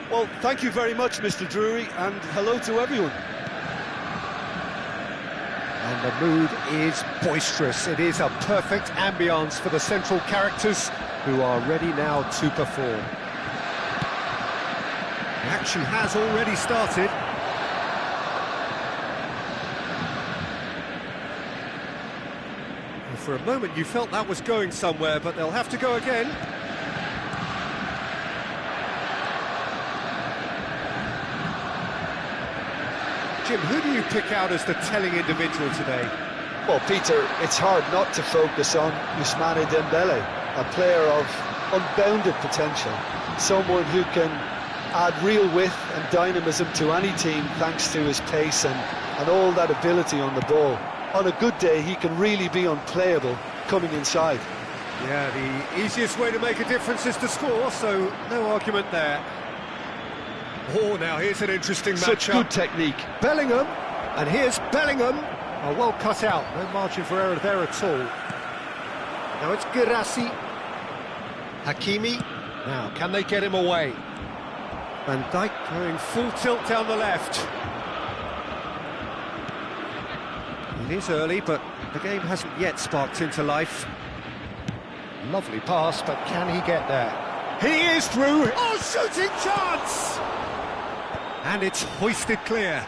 Well, thank you very much, Mr. Drury, and hello to everyone. And the mood is boisterous. It is a perfect ambience for the central characters who are ready now to perform. The action has already started. For a moment you felt that was going somewhere, but they'll have to go again. Jim, who do you pick out as the telling individual today? Well, Peter, it's hard not to focus on Ousmane Dembele, a player of unbounded potential, someone who can add real width and dynamism to any team thanks to his pace and all that ability on the ball. On a good day, he can really be unplayable coming inside. Yeah, the easiest way to make a difference is to score, so no argument there. Oh, now here's an interesting matchup. Such good technique. Bellingham, and here's Bellingham. Oh, well cut out, no margin for error there at all. Now it's Girassi. Hakimi. Now, can they get him away? Van Dijk going full tilt down the left. It is early, but the game hasn't yet sparked into life. Lovely pass, but can he get there? He is through! Oh, shooting chance! And it's hoisted clear.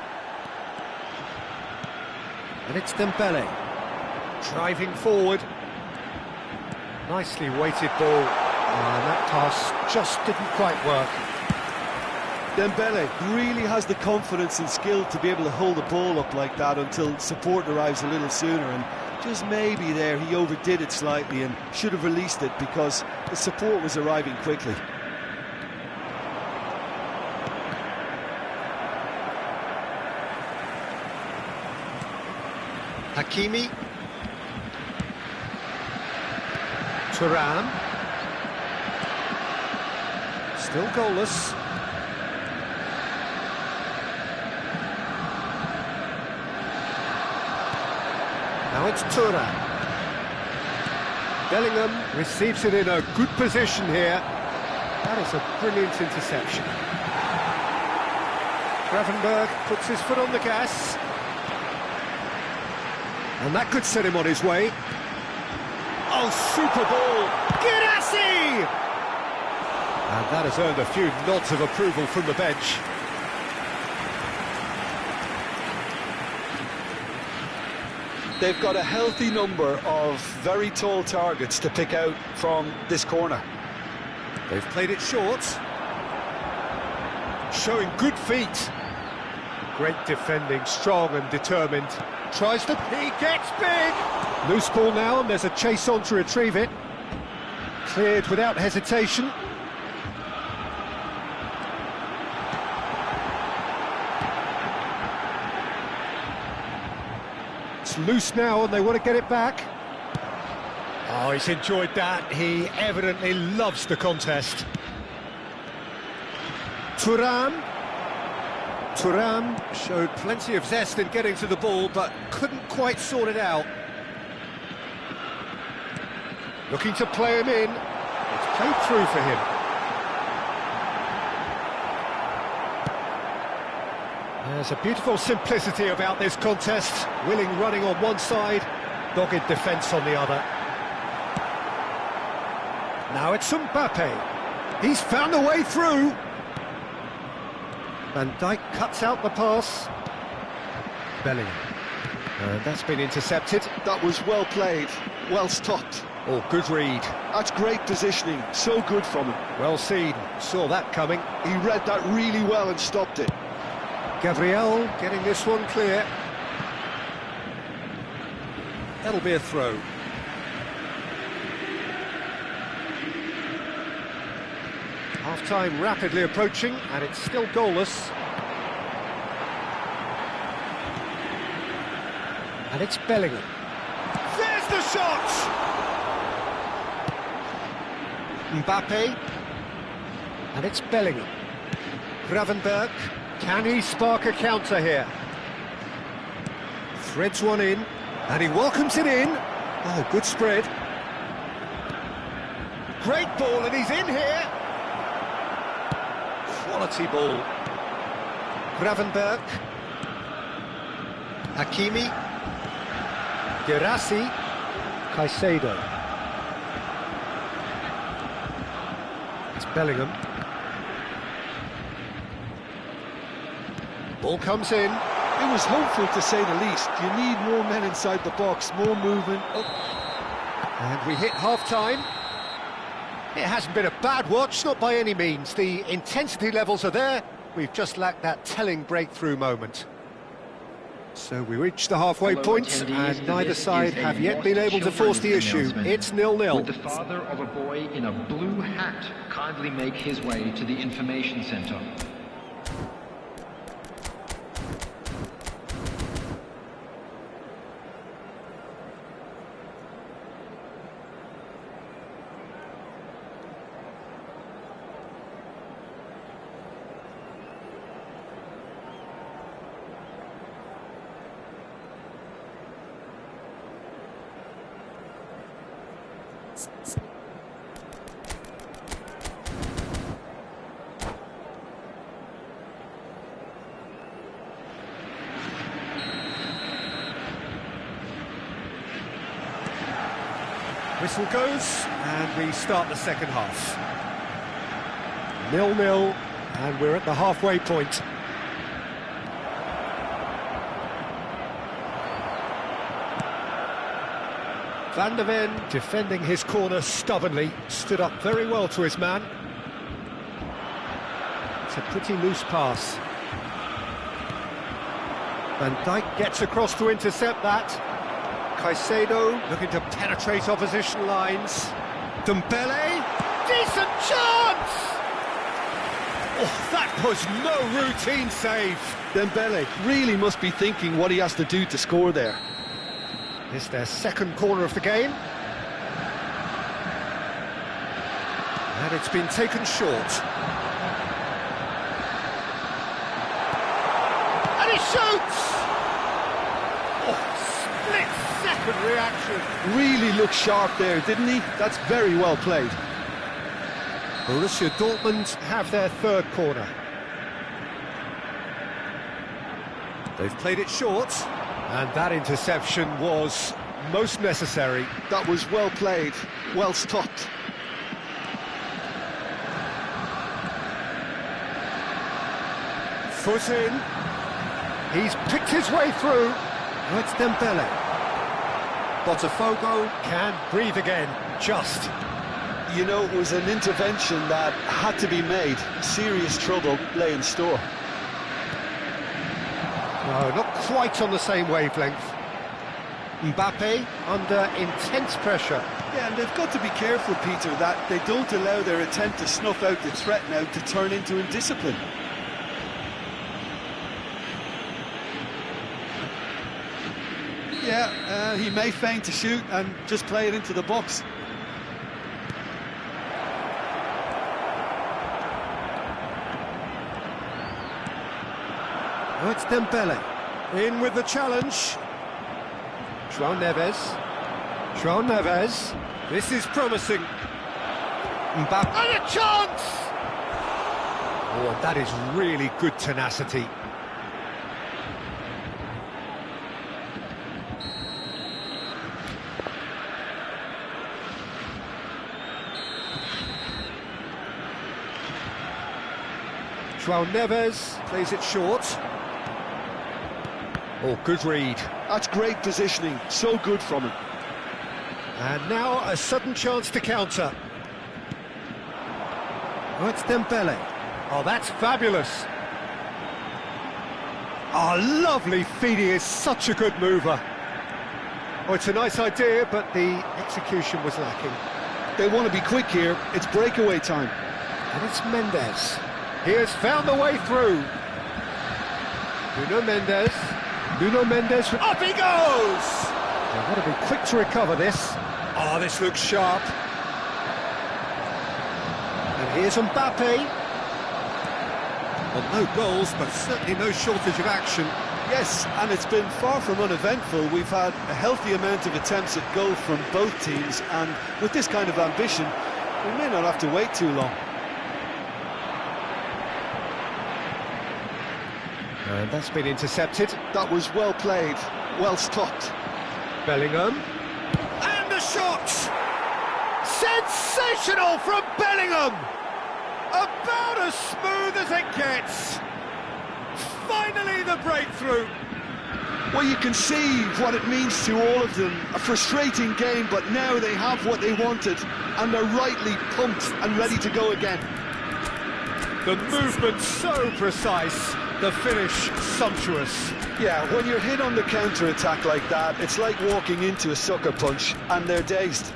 And it's Dembele. Driving forward. Nicely weighted ball. And that pass just didn't quite work. Dembele really has the confidence and skill to be able to hold the ball up like that until support arrives a little sooner, and just maybe there he overdid it slightly and should have released it because the support was arriving quickly. Hakimi. Thuram. Still goalless. Now it's Thuram. Bellingham receives it in a good position here. That is a brilliant interception. Gravenberg puts his foot on the gas. And that could set him on his way. Oh, super ball! Girassi! And that has earned a few nods of approval from the bench. They've got a healthy number of very tall targets to pick out from this corner. They've played it short. Showing good feet. Great defending, strong and determined. Tries to peek, gets big! Loose ball now, and there's a chase on to retrieve it. Cleared without hesitation. It's loose now, and they want to get it back. Oh, he's enjoyed that. He evidently loves the contest. Thuram. Thuram showed plenty of zest in getting to the ball, but couldn't quite sort it out. Looking to play him in. It's played through for him. There's a beautiful simplicity about this contest. Willing running on one side, dogged defence on the other. Now it's Mbappe. He's found a way through. Van Dijk cuts out the pass. Bellingham. And that's been intercepted. That was well played, well stopped. Oh, good read. That's great positioning, so good from him. Well seen, saw that coming. He read that really well and stopped it. Gabriel getting this one clear. That'll be a throw. Half-time rapidly approaching, and it's still goalless. And it's Bellingham. There's the shot! Mbappe. And it's Bellingham. Gravenberg. Can he spark a counter here? Threads one in, and he welcomes it in. Oh, good spread. Great ball, and he's in here. Quality ball. Gravenberg. Hakimi. Girassi. Caicedo. It's Bellingham. Ball comes in. It was hopeful, to say the least. You need more men inside the box, more movement. And we hit half-time. It hasn't been a bad watch, not by any means. The intensity levels are there. We've just lacked that telling breakthrough moment. So we reach the halfway point, and neither side have yet been able to force the issue. It's 0-0. Would the father of a boy in a blue hat kindly make his way to the information centre? Whistle goes, and we start the second half. 0-0, and we're at the halfway point. Van der Ven, defending his corner stubbornly, stood up very well to his man. It's a pretty loose pass. Van Dijk gets across to intercept that. Caicedo looking to penetrate opposition lines. Dembele, decent chance! Oh, that was no routine save. Dembele really must be thinking what he has to do to score there. It's their second corner of the game. And it's been taken short. And he shoots! Split-second reaction. Really looked sharp there, didn't he? That's very well played. Borussia Dortmund have their third corner. They've played it short, and that interception was most necessary. That was well played, well stopped. Foot in. He's picked his way through. Oh, it's Dembele. Botafogo can breathe again, just. You know, it was an intervention that had to be made. Serious trouble lay in store. No, not quite on the same wavelength. Mbappe under intense pressure. Yeah, and they've got to be careful, Peter, that they don't allow their attempt to snuff out the threat now to turn into indiscipline. Yeah, he may feign to shoot and just play it into the box. Oh, it's Dembele. In with the challenge. João Neves. João Neves. This is promising. Mbappe. And a chance! Oh, that is really good tenacity. João Neves plays it short. Oh, good read. That's great positioning, so good from him. And now a sudden chance to counter. Oh, it's Dembele. Oh, that's fabulous. Oh, lovely feed. He is such a good mover. Oh, it's a nice idea, but the execution was lacking. They want to be quick here. It's breakaway time. And it's Mendes. He has found the way through. Nuno Mendes. Nuno Mendes. Up he goes! They've got to be quick to recover this. Oh, this looks sharp. And here's Mbappe. Well, no goals, but certainly no shortage of action. Yes, and it's been far from uneventful. We've had a healthy amount of attempts at goal from both teams, and with this kind of ambition, we may not have to wait too long. And that's been intercepted. That was well played, well stopped. Bellingham. And the shot! Sensational from Bellingham! About as smooth as it gets. Finally the breakthrough. Well, you can see what it means to all of them. A frustrating game, but now they have what they wanted, and they're rightly pumped and ready to go again. The movement so precise, the finish sumptuous. Yeah, when you're hit on the counter-attack like that, it's like walking into a sucker punch, and they're dazed.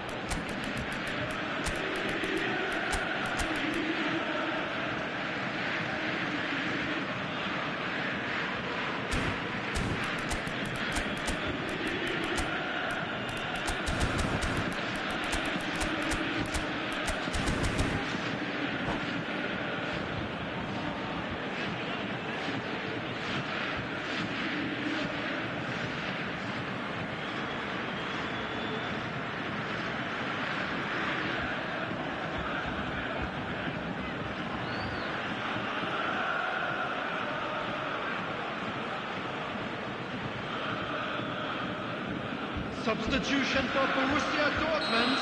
Substitution for Borussia Dortmund.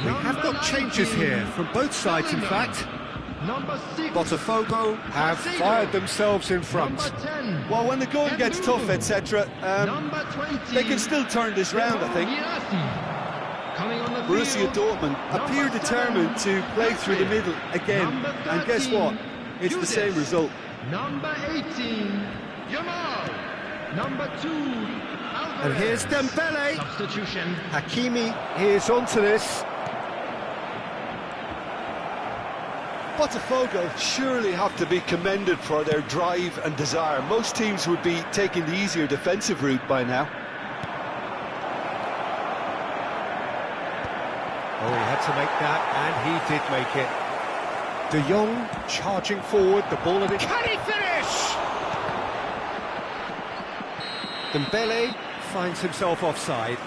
We have got changes here from both sides, in fact. Number 6. Botafogo have fired themselves in front. Number 10. Well, when the going gets tough, etc., Number 20. they can still turn this round, I think. Coming on the Borussia field, Dortmund appear number determined 7, to play through the middle again. Number And guess 13, what? It's the same Judas. result. Number 18, Jamal. Number 2, Alvarez. And here's Dembele. Substitution. Hakimi is onto this. Botafogo surely have to be commended for their drive and desire. Most teams would be taking the easier defensive route by now. Oh, he had to make that, and he did make it. De Jong charging forward, the ball in it. Can he finish? Dembele finds himself offside.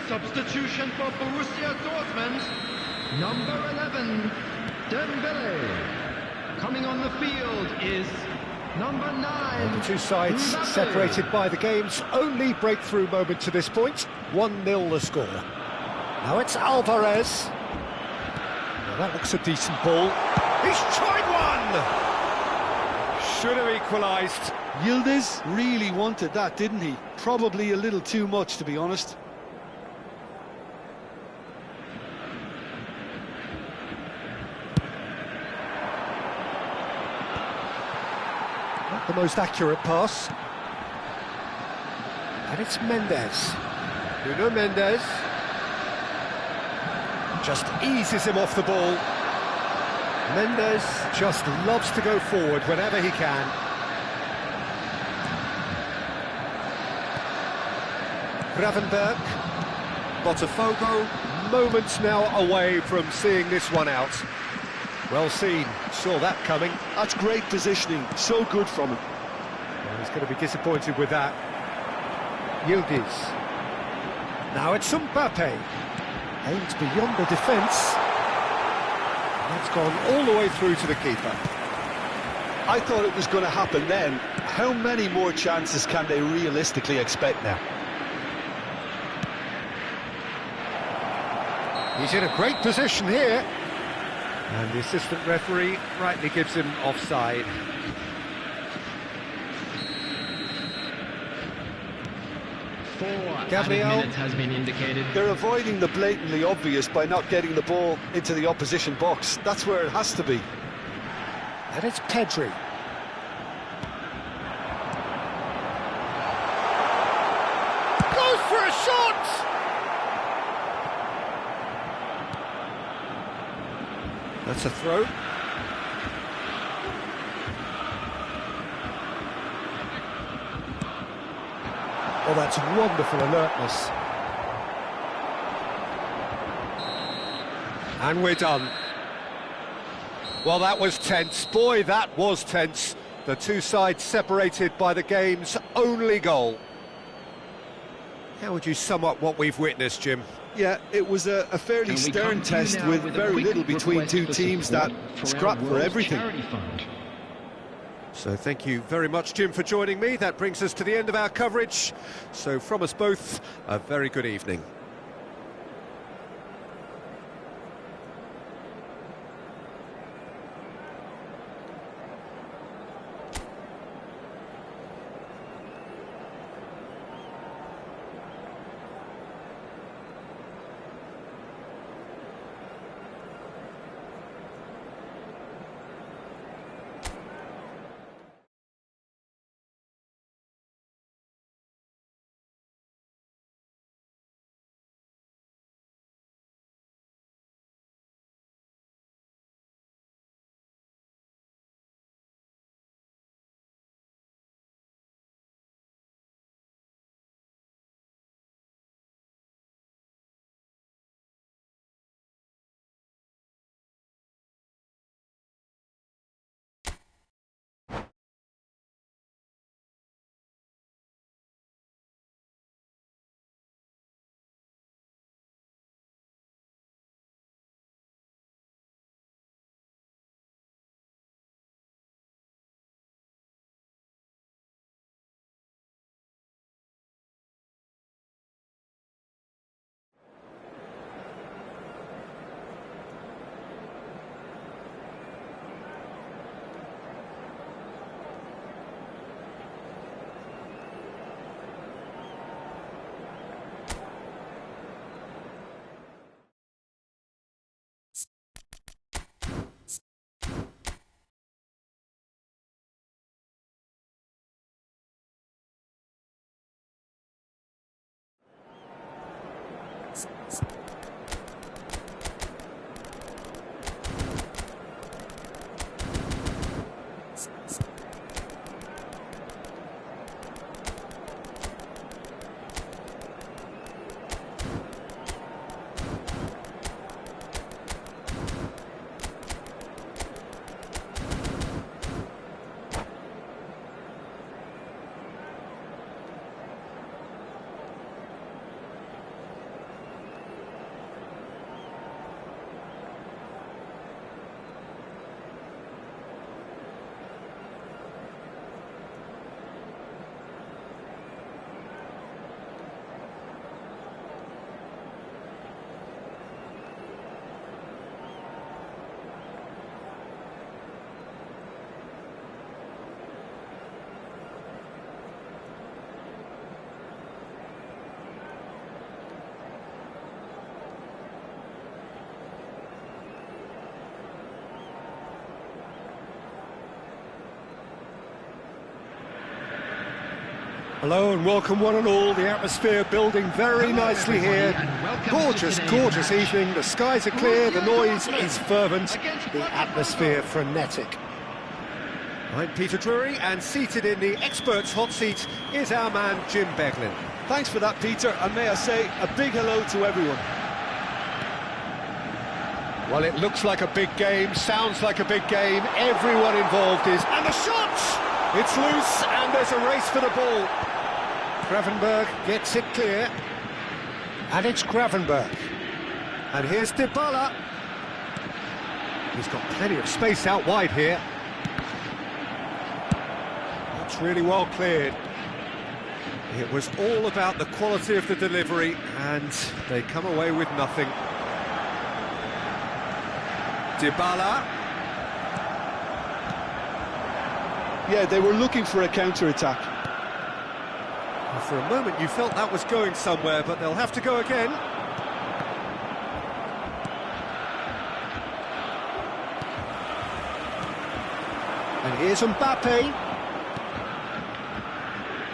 Substitution for Borussia Dortmund. Number 11, Dembele. Coming on the field is number 9. The two sides Mbappe. separated by the game's only breakthrough moment to this point. 1-0 the score. Now it's Alvarez. Now that looks a decent ball. He's tried one! Should have equalised. Yildiz really wanted that, didn't he? Probably a little too much, to be honest. Not the most accurate pass. And it's Mendes. Nuno Mendes. Just eases him off the ball. Mendes just loves to go forward whenever he can. Gravenberg. Botafogo, moments now away from seeing this one out. Well seen, saw that coming. That's great positioning, so good from him. Well, he's going to be disappointed with that. Yildiz. Now it's Mbappe. Aimed beyond the defence. That's gone all the way through to the keeper. I thought it was going to happen then. How many more chances can they realistically expect now? He's in a great position here. And the assistant referee rightly gives him offside. Gabriel. Added minute has been indicated. They're avoiding the blatantly obvious by not getting the ball into the opposition box. That's where it has to be. And it's Pedri. Goes for a shot! That's a throw. Oh, that's wonderful alertness. And we're done. Well, that was tense. Boy, that was tense. The two sides separated by the game's only goal. How would you sum up what we've witnessed, Jim? Yeah, it was a fairly stern test with very little between two teams that scrapped for everything. So thank you very much, Jim, for joining me. That brings us to the end of our coverage. So from us both, a very good evening. Hello and welcome one and all. The atmosphere building very nicely here. Gorgeous, gorgeous evening. The skies are clear, the noise is fervent, the atmosphere frenetic. I'm Peter Drury, and seated in the experts' hot seat is our man Jim Beglin. Thanks for that, Peter, and may I say a big hello to everyone. Well, it looks like a big game, sounds like a big game. Everyone involved is... And the shot! It's loose, and there's a race for the ball. Gravenberg gets it clear. And it's Gravenberg. And here's Dybala. He's got plenty of space out wide here. That's really well cleared. It was all about the quality of the delivery, and they come away with nothing. Dybala. Yeah, they were looking for a counter-attack. Well, for a moment you felt that was going somewhere, but they'll have to go again. And here's Mbappe.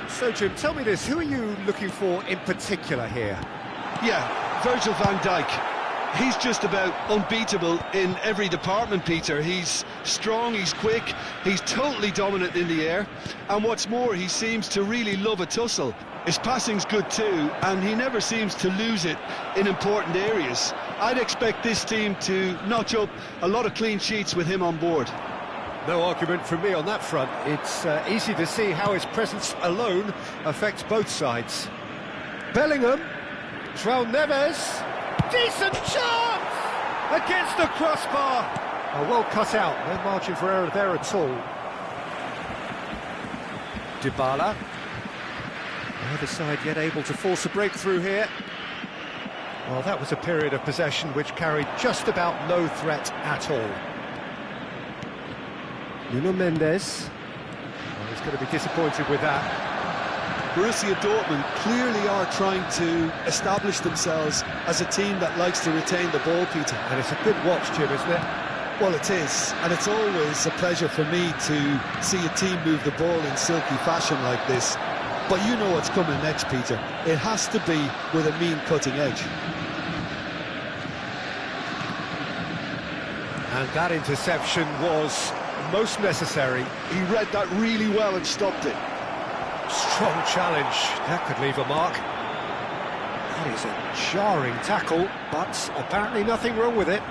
So, Jim, tell me this, who are you looking for in particular here? Yeah, Virgil van Dijk. He's just about unbeatable in every department, Peter. He's strong, he's quick, he's totally dominant in the air, and what's more, he seems to really love a tussle. His passing's good too, and he never seems to lose it in important areas. I'd expect this team to notch up a lot of clean sheets with him on board. No argument from me on that front. It's easy to see how his presence alone affects both sides. Bellingham, João Neves, decent chance! Against the crossbar! Oh, well cut out, no margin for error there at all. Dybala. Neither side yet able to force a breakthrough here. Well, that was a period of possession which carried just about no threat at all. Nuno Mendes. Well, he's going to be disappointed with that. Borussia Dortmund clearly are trying to establish themselves as a team that likes to retain the ball, Peter. And it's a good watch, Jim, isn't it? Well, it is, and it's always a pleasure for me to see a team move the ball in silky fashion like this. But you know what's coming next, Peter. It has to be with a mean cutting edge. And that interception was most necessary. He read that really well and stopped it. Strong challenge, that could leave a mark. That is a jarring tackle, but apparently nothing wrong with it.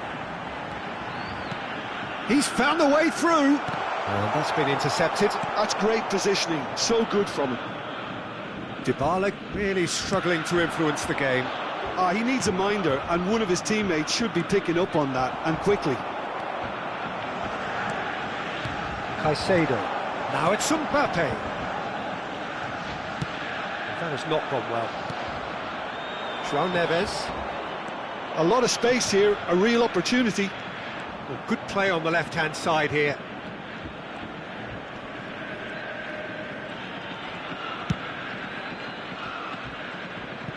He's found the way through. And that's been intercepted. That's great positioning, so good from him. Dybala really struggling to influence the game. He needs a minder, and one of his teammates should be picking up on that, and quickly. Caicedo. Now it's Mbappe. That has not gone well. João Neves. A lot of space here, a real opportunity. Well, good play on the left-hand side here.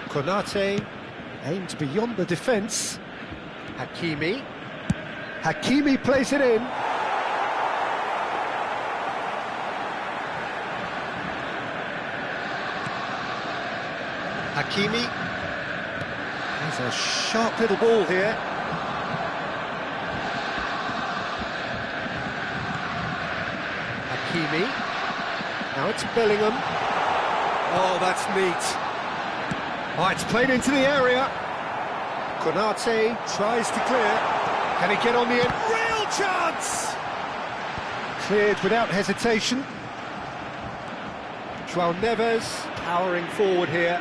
Konate aims beyond the defence. Hakimi. Hakimi plays it in. Hakimi. There's a sharp little ball here. Hakimi. Now it's Bellingham. Oh, that's neat. Oh, it's played into the area. Konate tries to clear. Can he get on the end? Real chance! Cleared without hesitation. João Neves powering forward here.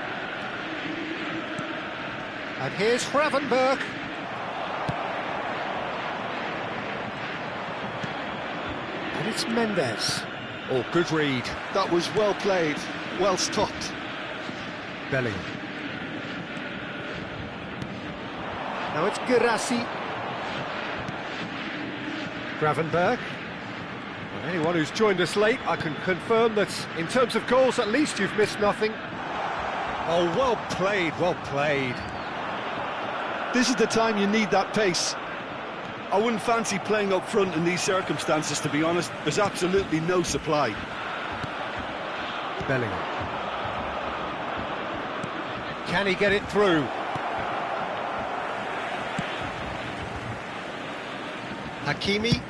And here's Gravenberch. And it's Mendes. Oh, good read. That was well played, well stopped. Bellingham. Now it's Girassi. Gravenberch. Well, anyone who's joined us late, I can confirm that in terms of goals, at least you've missed nothing. Oh, well played, well played. This is the time you need that pace. I wouldn't fancy playing up front in these circumstances, to be honest. There's absolutely no supply. Bellingham. Can he get it through? Hakimi.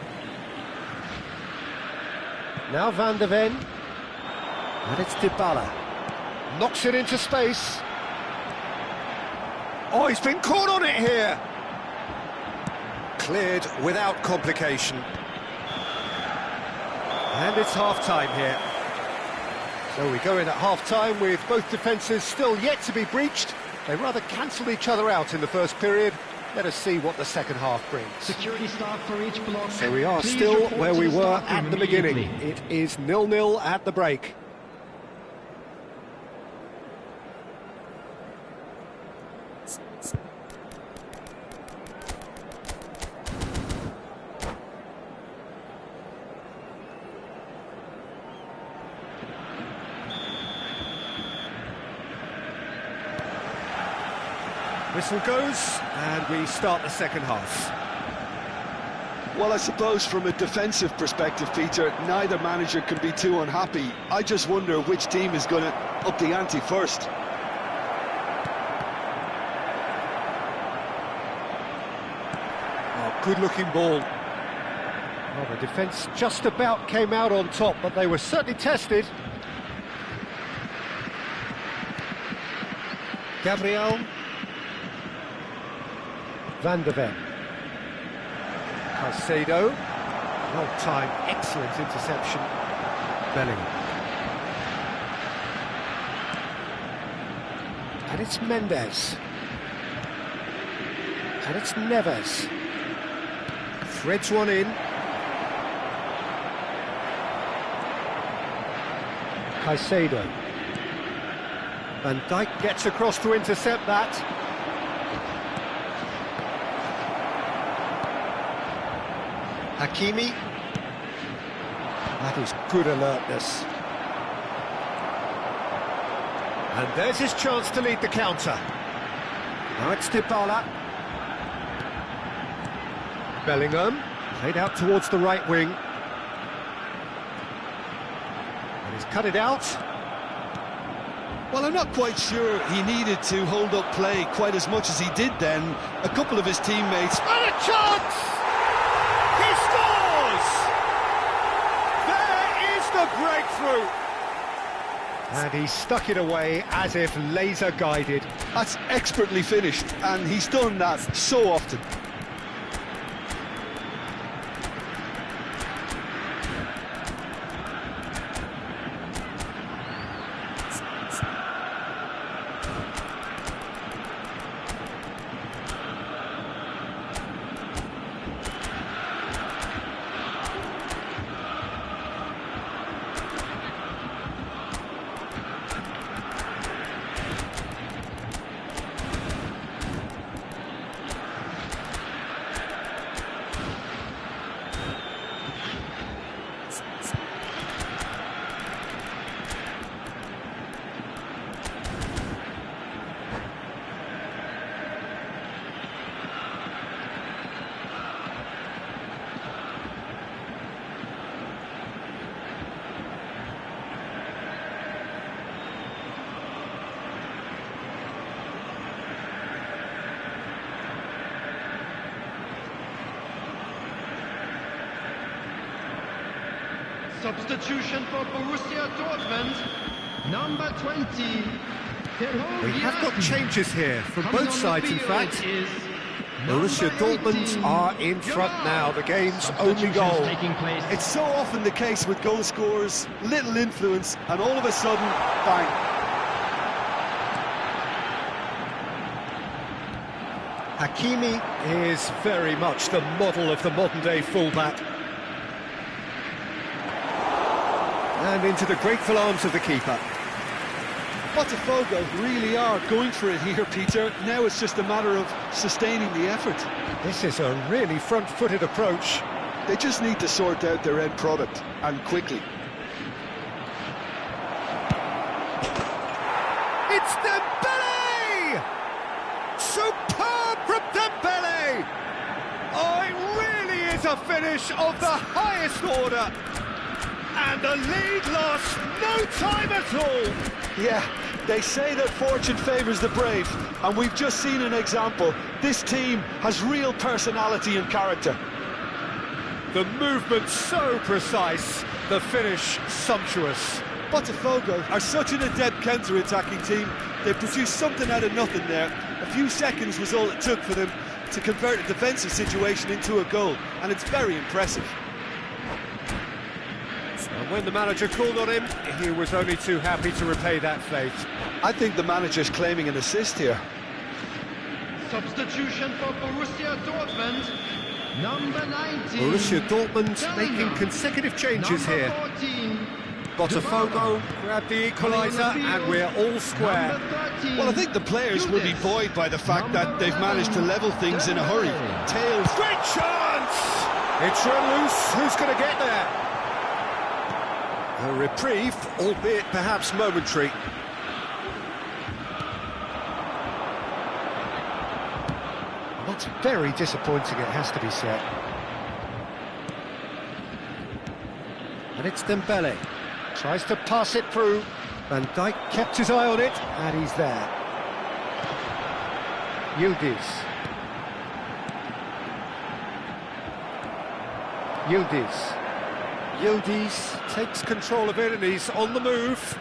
Now Van de Ven. And it's Dybala. Knocks it into space. Oh, he's been caught on it here. Cleared without complication. And it's half-time here. So we go in at half-time with both defences still yet to be breached. They rather cancelled each other out in the first period. Let us see what the second half brings. Security staff for each block. So we are Please still report where to we the were staff at room the beginning. immediately. It is 0-0 at the break. Whistle goes, and we start the second half. Well, I suppose from a defensive perspective, Peter, neither manager can be too unhappy. I just wonder which team is going to up the ante first. good-looking ball. Well, the defence just about came out on top, but they were certainly tested. Gabriel. Van der Ven. Caicedo. Well-timed, excellent interception. Bellingham. And it's Mendes. And it's Neves. Threads one in. Caicedo. Van Dijk gets across to intercept that. Hakimi. That is good alertness. And there's his chance to lead the counter. Now it's Dybala. Bellingham, played out towards the right wing. And he's cut it out. Well, I'm not quite sure he needed to hold up play quite as much as he did then. A couple of his teammates... And a chance! He scores! There is the breakthrough! And he stuck it away as if laser-guided. That's expertly finished, and he's done that so often. Substitution for Borussia Dortmund, number 20. We have got changes here from both sides, in fact. Borussia Dortmund are in front now, the game's only goal. It's so often the case with goal scorers, little influence, and all of a sudden, bang. Hakimi is very much the model of the modern-day fullback. And into the grateful arms of the keeper. Botafogo really are going for it here, Peter. Now it's just a matter of sustaining the effort. This is a really front-footed approach. They just need to sort out their end product, and quickly. It's Dembele! Superb from Dembele! Oh, it really is a finish of the highest order. And the lead lasts no time at all. Yeah, they say that fortune favours the brave, and we've just seen an example. This team has real personality and character. The movement so precise, the finish sumptuous. Botafogo are such an adept counter-attacking team. They produced something out of nothing there. A few seconds was all it took for them to convert a defensive situation into a goal, and it's very impressive. And when the manager called on him, he was only too happy to repay that fate. I think the manager's claiming an assist here. Substitution for Borussia Dortmund, number 19. Borussia Dortmund making consecutive changes here. 14. Botafogo grabbed the equaliser and we're all square. Well, I think the players will be buoyed by the fact that they've managed to level things in a hurry. Tails. Great chance! It's run loose. Who's going to get there? A reprieve, albeit perhaps momentary. That's very disappointing, it has to be said. And it's Dembele. Tries to pass it through. Van Dijk kept his eye on it, and he's there. Yildiz. Yildiz takes control of it and he's on the move.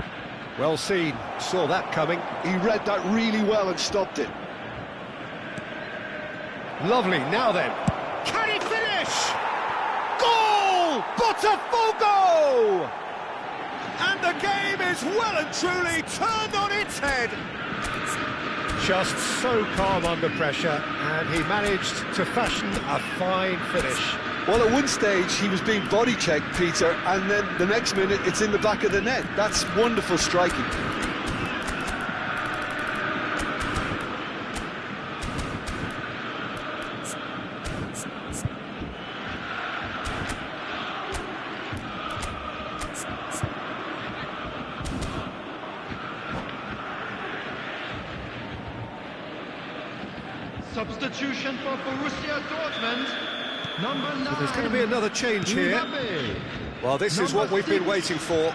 Well seen, saw that coming. He read that really well and stopped it. Lovely, now then. Can he finish? Goal! Botafogo! And the game is well and truly turned on its head. Just so calm under pressure, and he managed to fashion a fine finish. Well, at one stage he was being body checked, Peter, and then the next minute it's in the back of the net. That's wonderful striking. Substitution for Borussia Dortmund. Number 9. So there's going to be another change here. Well, this is what we've been waiting for.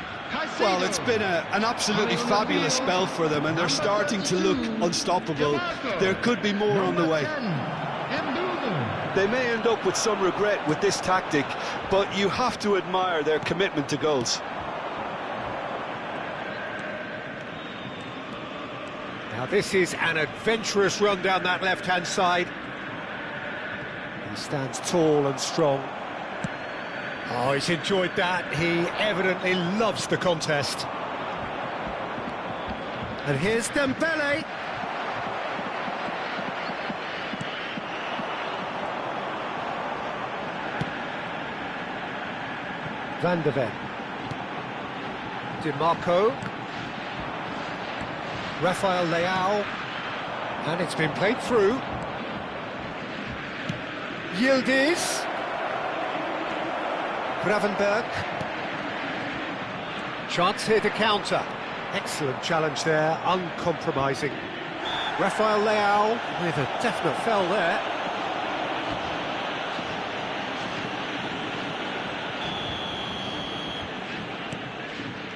Well, it's been an absolutely fabulous spell for them, and they're starting to look unstoppable. There could be more on the way. They may end up with some regret with this tactic, but you have to admire their commitment to goals. Now this is an adventurous run down that left-hand side. He stands tall and strong. Oh, he's enjoyed that. He evidently loves the contest. And here's Dembele. Van de Ven. DiMarco. Rafael Leao. And it's been played through. Yildiz. Gravenberg. Chance here to counter. Excellent challenge there, uncompromising. Rafael Leao with a definite foul there.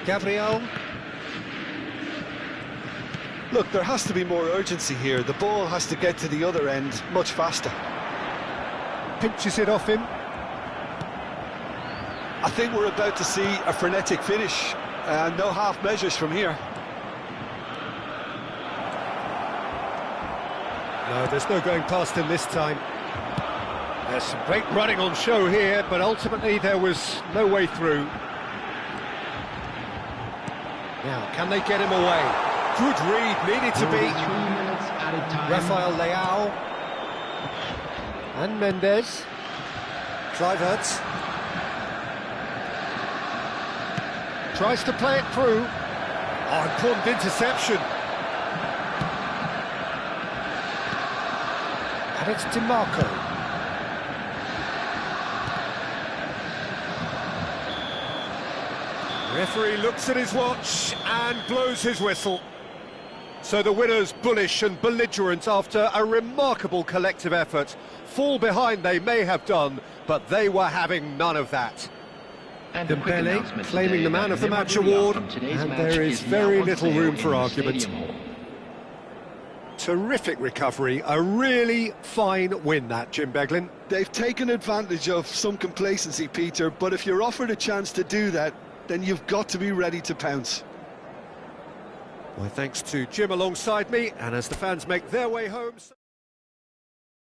Gabriel. Look, there has to be more urgency here. The ball has to get to the other end much faster. Pinches it off him. I think we're about to see a frenetic finish. No half measures from here. No, there's no going past him this time. There's some great running on show here, but ultimately there was no way through. Now, can they get him away? Good read, needed to be. 3 minutes added time. Rafael Leao. And Mendes. Kluivert. Tries to play it through. Oh, important interception. And it's DiMarco. Referee looks at his watch and blows his whistle. So the winners bullish and belligerent after a remarkable collective effort. Fall behind they may have done, but they were having none of that. And a quick Dembele announcement claiming today the Man that of the Match memorabilia award, from today's and match there is now very on little sale room for in the argument. Stadium Hall. Terrific recovery, a really fine win that, Jim Beglin. They've taken advantage of some complacency, Peter, but if you're offered a chance to do that, then you've got to be ready to pounce. My thanks to Jim alongside me, and as the fans make their way home...